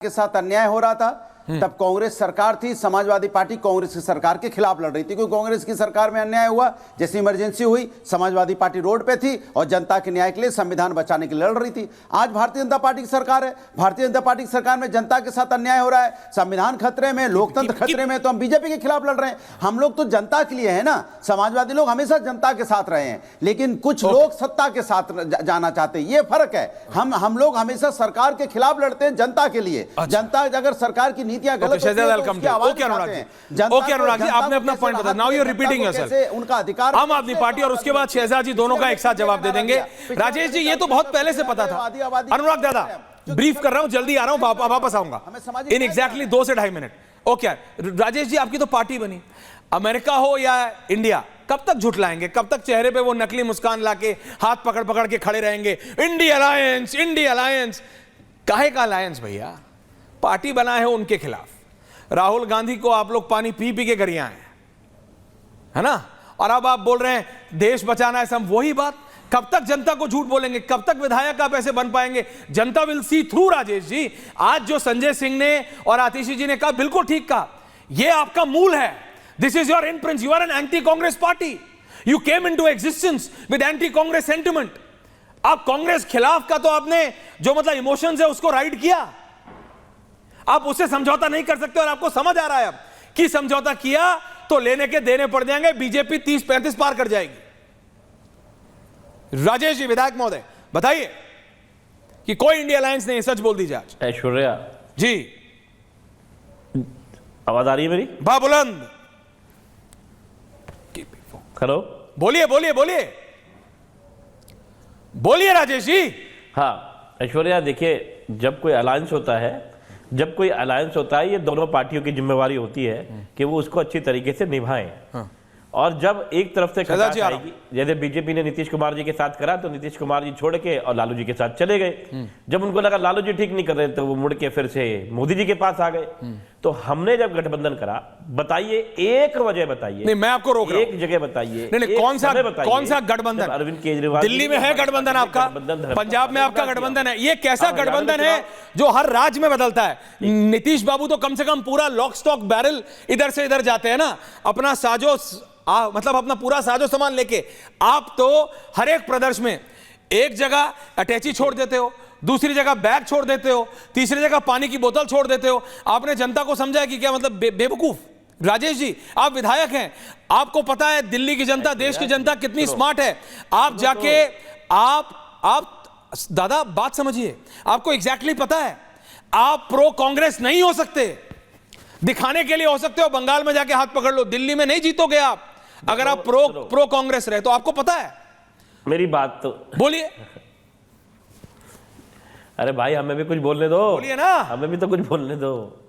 के साथ अन्याय हो रहा था तब कांग्रेस सरकार थी, समाजवादी पार्टी कांग्रेस की सरकार के खिलाफ लड़ रही थी, क्योंकि कांग्रेस की सरकार में अन्याय हुआ, जैसे इमरजेंसी हुई समाजवादी पार्टी रोड पे थी और जनता के न्याय के लिए, संविधान बचाने के लिए लड़ रही थी। आज भारतीय जनता पार्टी की सरकार है, भारतीय जनता पार्टी की सरकार में जनता के साथ अन्याय हो रहा है, संविधान खतरे में, लोकतंत्र खतरे में, तो हम बीजेपी के खिलाफ लड़ रहे हैं। हम लोग तो जनता के लिए है ना, समाजवादी लोग हमेशा जनता के साथ रहे हैं, लेकिन कुछ लोग सत्ता के साथ जाना चाहते हैं, ये फर्क है। हम लोग हमेशा सरकार के खिलाफ लड़ते हैं जनता के लिए। जनता अगर सरकार की नीतियां गलत ओके अनुराग जी, आपने अपना पॉइंट बताया। Now you are repeating yourself. उनका अधिकार आम आदमी पार्टी और उसके बाद शहजाद जी दोनों का एक साथ जवाब दे देंगे। राजेश जी, ये तो बहुत पहले से पता था। अनुराग दादा, ब्रीफ कर रहा हूं, जल्दी आ रहा हूं, वापस आऊंगा इन एग्जैक्टली 2 से 2.5 मिनट। ओके राजेश जी, आपकी तो पार्टी बनी, अमेरिका हो या इंडिया, कब तक झुठलाएंगे? कब तक चेहरे पे वो नकली मुस्कान लाके हाथ पकड़ पकड़ के खड़े रहेंगे? इंडिया अलायंस, इंडिया अलायंस, काहे का अलायंस भैया? पार्टी बना है उनके खिलाफ। राहुल गांधी को आप लोग पानी पी पी के घर आए है ना, और अब आप बोल रहे हैं देश बचाना है सब। वही बात, कब तक जनता को झूठ बोलेंगे? कब तक विधायक आप ऐसे बन पाएंगे? जनता will see through. Rajesh ji, आज जो संजय सिंह ने और आतिशी जी ने कहा, बिल्कुल ठीक कहा, यह आपका मूल है। This is your imprint. You are an anti Congress party. You came into existence with anti Congress sentiment. आप कांग्रेस खिलाफ का तो आपने जो मतलब इमोशंस है उसको राइड किया, आप उससे समझौता नहीं कर सकते, और आपको समझ आ रहा है अब कि समझौता किया तो लेने के देने पड़ जाएंगे, बीजेपी 30-35 पार कर जाएगी। राजेश जी, विधायक महोदय, बताइए कि कोई इंडिया अलायंस नहीं, सच बोल दीजिए आज। ऐश्वर्या जी, आवाज आ रही है मेरी? बाबुलंद, हेलो, बोलिए बोलिए बोलिए बोलिए राजेश जी। हाँ ऐश्वर्या, देखिए, जब कोई अलायंस होता है, ये दोनों पार्टियों की जिम्मेवारी होती है कि वो उसको अच्छी तरीके से निभाएं। हाँ। और जब एक तरफ से खटास आएगी, जैसे बीजेपी ने नीतीश कुमार जी के साथ करा, तो नीतीश कुमार जी छोड़ के और लालू जी के साथ चले गए। जब उनको लगा लालू जी ठीक नहीं कर रहे, तो वो मुड़ के फिर से मोदी जी के पास आ गए। तो हमने जब गठबंधन करा, बताइए एक वजह बताइए। नहीं, मैं आपको रोक रहा हूं, एक जगह बताइए। नहीं, कौन सा गठबंधन? अरविंद केजरीवाल दिल्ली में है गठबंधन आपका, पंजाब में आपका गठबंधन है। ये कैसा गठबंधन है जो हर राज्य में बदलता है? नीतीश बाबू तो कम से कम पूरा लॉक स्टॉक बैरल इधर से इधर जाते हैं ना, अपना मतलब अपना पूरा साजो सामान लेके। आप तो हर एक प्रदर्शन में एक जगह अटैची छोड़ देते हो, दूसरी जगह बैग छोड़ देते हो, तीसरी जगह पानी की बोतल छोड़ देते हो। आपने जनता को समझा कि क्या मतलब बेवकूफ? राजेश जी, आप विधायक हैं, आपको पता है दिल्ली की जनता, देश की जनता कितनी स्मार्ट है। आप जाके आप दादा बात समझिए, आपको एग्जैक्टली पता है आप प्रो कांग्रेस नहीं हो सकते। दिखाने के लिए हो सकते हो, बंगाल में जाके हाथ पकड़ लो, दिल्ली में नहीं जीतोगे आप अगर आप प्रो कांग्रेस रहे, तो आपको पता है। मेरी बात तो बोलिए। अरे भाई, हमें भी कुछ बोलने दो, बोलिए ना, हमें भी तो कुछ बोलने दो।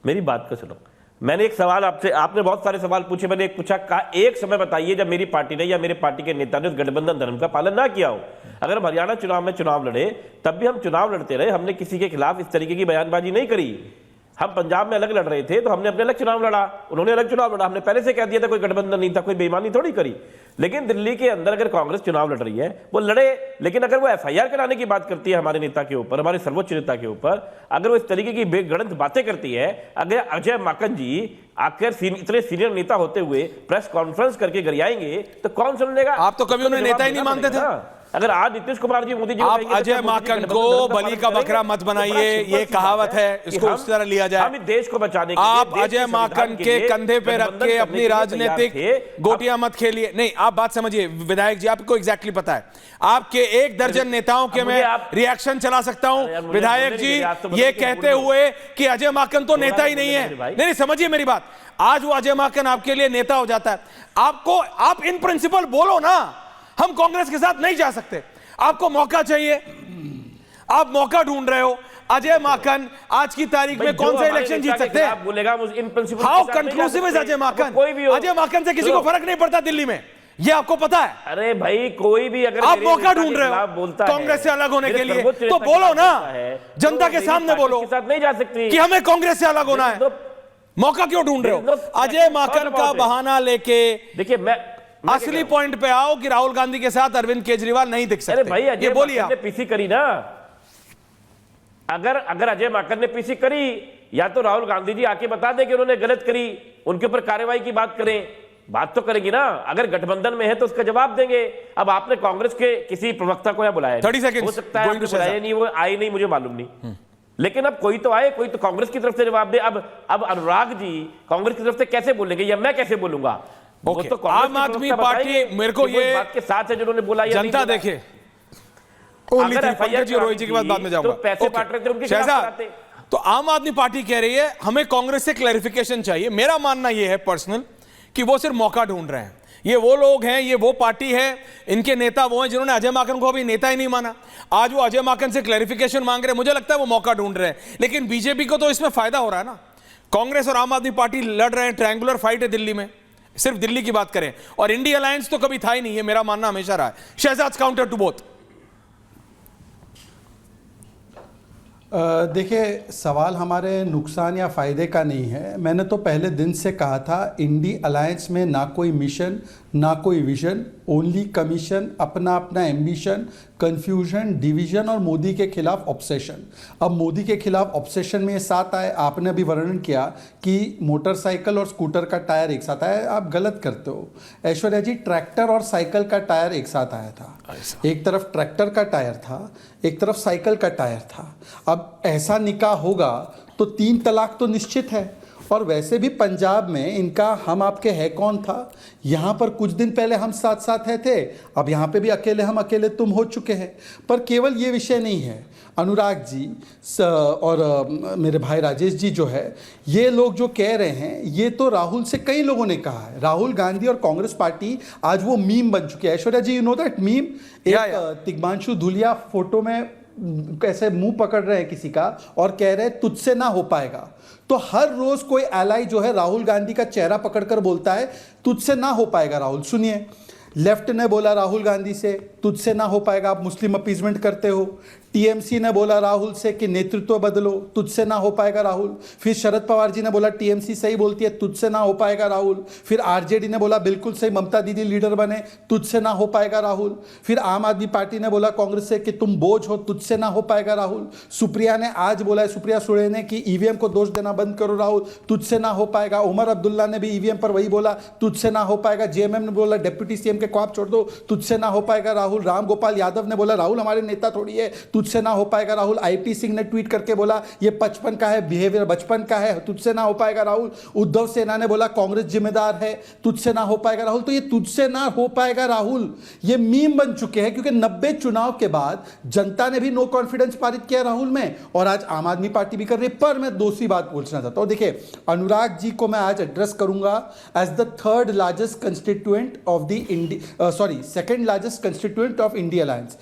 मेरी बात को सुनो। मैंने एक सवाल आपने बहुत सारे सवाल पूछे, मैंने एक पूछा, कहा एक समय बताइए जब मेरी पार्टी ने या मेरे पार्टी के नेता ने उस गठबंधन धर्म का पालन ना किया हो। अगर हम हरियाणा चुनाव में चुनाव लड़े, तब भी हम चुनाव लड़ते रहे, हमने किसी के खिलाफ इस तरीके की बयानबाजी नहीं करी। हम पंजाब में अलग लड़ रहे थे तो हमने अपने अलग चुनाव लड़ा, उन्होंने अलग चुनाव लड़ा, हमने पहले से कह दिया था कोई गठबंधन नहीं था, कोई बेईमानी थोड़ी करी। लेकिन दिल्ली के अंदर अगर कांग्रेस चुनाव लड़ रही है, वो लड़े, लेकिन अगर वो एफआईआर कराने की बात करती है हमारे नेता के ऊपर, हमारे सर्वोच्च नेता के ऊपर, अगर वो इस तरीके की बेगणित बातें करती है, अगर अजय माकन जी आखिर इतने सीनियर नेता होते हुए प्रेस कॉन्फ्रेंस करके गरियाएंगे, तो कौन सुन लेगा? आप तो कभी उन्हें नेता ही नहीं मानते थे। अगर आज नीतीश कुमार जी, मोदी जी, आप अजय माकन को बलि का बकरा मत बनाइए, ये कहावत है, इसको उस तरह लिया जाए। हम इस देश को बचाने के आप अजय माकन के कंधे पे रख के अपनी राजनीतिक गोटियां मत खेलिए। नहीं, आप बात समझिए विधायक जी, आपको एग्जैक्टली पता है, आपके 1 दर्जन नेताओं के मैं रिएक्शन चला सकता हूं विधायक जी, ये कहते हुए कि अजय माकन तो नेता ही नहीं है। नहीं, समझिए मेरी बात, आज वो अजय माकन आपके लिए नेता हो जाता है। आप इन प्रिंसिपल बोलो ना, हम कांग्रेस के साथ नहीं जा सकते, आपको मौका चाहिए, आप मौका ढूंढ रहे हो। अजय माकन आज की तारीख में कौन सा इलेक्शन जीत सकते हैं? How conclusive is Ajay Maken? Ajay Maken से किसी को फर्क नहीं पड़ता दिल्ली में, ये आपको पता है। अरे भाई, कोई भी अगर आप मौका ढूंढ रहे हो कांग्रेस से अलग होने के लिए, तो बोलो ना, जनता के सामने बोलो नहीं जा सकती कि हमें कांग्रेस से अलग होना है। मौका क्यों ढूंढ रहे हो? अजय माकन का बहाना लेके देखिए, मैं असली पॉइंट पे आओ कि राहुल गांधी के साथ अरविंद केजरीवाल नहीं दिख सकते। अरे भाई, ये बोलिए, आप पीसी करी ना, अगर अजय माकन ने पीसी करी, या तो राहुल गांधी जी आके बता दें कि उन्होंने गलत करी, उनके ऊपर कार्रवाई की बात करें, बात तो करेगी ना। अगर गठबंधन में है तो उसका जवाब देंगे। अब आपने कांग्रेस के किसी प्रवक्ता को यहाँ बुलाया, 30 seconds, हो सकता है आपने बुलाया नहीं, वो आए नहीं, मुझे मालूम नहीं, लेकिन अब कोई तो आए, कोई तो कांग्रेस की तरफ से जवाब दे। अब अनुराग जी कांग्रेस की तरफ से कैसे बोलेंगे, या मैं कैसे बोलूंगा? वो तो कांग्रेस आम आदमी पार्टी, मेरे को ये बात के साथ है जिन्होंने बोला, जनता देखे, पंकज जी रोहित जी के बाद में जाऊंगा, तो पैसे बांट रहे थे उनके खिलाफ कराते। तो आम आदमी पार्टी कह रही है हमें कांग्रेस से क्लैरिफिकेशन चाहिए। मेरा मानना यह है पर्सनल कि वो सिर्फ मौका ढूंढ रहे हैं। ये वो लोग हैं, ये वो पार्टी है, इनके नेता वो हैं जिन्होंने अजय माकन को अभी नेता ही नहीं माना। आज वो अजय माकन से क्लैरिफिकेशन मांग रहे हैं। मुझे लगता है वो मौका ढूंढ रहे हैं, लेकिन बीजेपी को तो इसमें फायदा हो रहा है ना। कांग्रेस और आम आदमी पार्टी लड़ रहे हैं, ट्रायंगुलर फाइट है दिल्ली में, सिर्फ दिल्ली की बात करें, और इंडिया अलायंस तो कभी था ही नहीं। है मेरा मानना हमेशा रहा है। Shehzad counter to both. देखिए, सवाल हमारे नुकसान या फ़ायदे का नहीं है। मैंने तो पहले दिन से कहा था, इंडी अलायंस में ना कोई मिशन, ना कोई विजन, ओनली कमीशन, अपना अपना एम्बिशन, कंफ्यूजन, डिवीजन और मोदी के खिलाफ ऑब्सेशन। अब मोदी के खिलाफ ऑब्सेशन में ये साथ आए। आपने अभी वर्णन किया कि मोटरसाइकिल और स्कूटर का टायर एक साथ आया, आप गलत करते हो। ऐश्वर्या जी, ट्रैक्टर और साइकिल का टायर एक साथ आया था। एक तरफ ट्रैक्टर का टायर था, एक तरफ साइकिल का टायर था। अब ऐसा निकाह होगा तो 3 तलाक तो निश्चित है। और वैसे भी पंजाब में इनका हम आपके है कौन था। यहाँ पर कुछ दिन पहले हम साथ साथ है थे, अब यहाँ पे भी अकेले हम अकेले तुम हो चुके हैं। पर केवल ये विषय नहीं है। अनुराग जी और मेरे भाई राजेश जी जो है, ये लोग जो कह रहे हैं, ये तो राहुल से कई लोगों ने कहा है। राहुल गांधी और कांग्रेस पार्टी आज वो मीम बन चुकी है। ऐश्वर्या जी, यू नो दैट मीम, एक तिग्मांशु धुलिया फोटो में कैसे मुंह पकड़ रहे हैं किसी का और कह रहे हैं तुझसे ना हो पाएगा। तो हर रोज कोई एलाई जो है राहुल गांधी का चेहरा पकड़कर बोलता है तुझसे ना हो पाएगा राहुल। सुनिए, लेफ्ट ने बोला राहुल गांधी से तुझसे ना हो पाएगा, आप मुस्लिम अपीजमेंट करते हो। टीएमसी ने बोला राहुल से कि नेतृत्व बदलो, तुझसे ना हो पाएगा राहुल। फिर शरद पवार जी ने बोला टीएमसी सही बोलती है, तुझसे ना हो पाएगा राहुल। फिर आरजेडी ने बोला बिल्कुल सही, ममता दीदी लीडर बने, तुझसे ना हो पाएगा राहुल। फिर आम आदमी पार्टी ने बोला कांग्रेस से कि तुम बोझ हो, तुझसे ना हो पाएगा राहुल। सुप्रिया ने आज बोला है, सुप्रिया सुळे ने, कि ईवीएम को दोष देना बंद करो राहुल, तुझसे ना हो पाएगा। उमर अब्दुल्ला ने भी ईवीएम पर वही बोला, तुझसे ना हो पाएगा। जेएमएम ने बोला डिप्टी सीएम के ख्वाब छोड़ दो, तुझसे ना हो पाएगा राहुल। राम गोपाल यादव ने बोला राहुल हमारे नेता थोड़ी है, तुझसे ना हो पाएगा राहुल। आईपी सिंह ने ट्वीट करके बोला ये 55 का है, बिहेवियर बचपन का है, तुझसे ना हो पाएगा राहुल। उद्धव सेना ने बोला कांग्रेस जिम्मेदार है, तुझसे ना हो पाएगा राहुल। तो ये तुझसे ना हो पाएगा राहुल ये मीम बन चुके हैं, क्योंकि 90 चुनाव के बाद जनता ने भी नो कॉन्फिडेंस पारित किया राहुल में, और आज आम आदमी पार्टी भी कर रही है। पर मैं दूसरी बात पूछना चाहता हूं। देखिए, अनुराग जी को मैं आज एड्रेस करूंगा as the 3rd largest constituent of the second largest constituent of India alliance.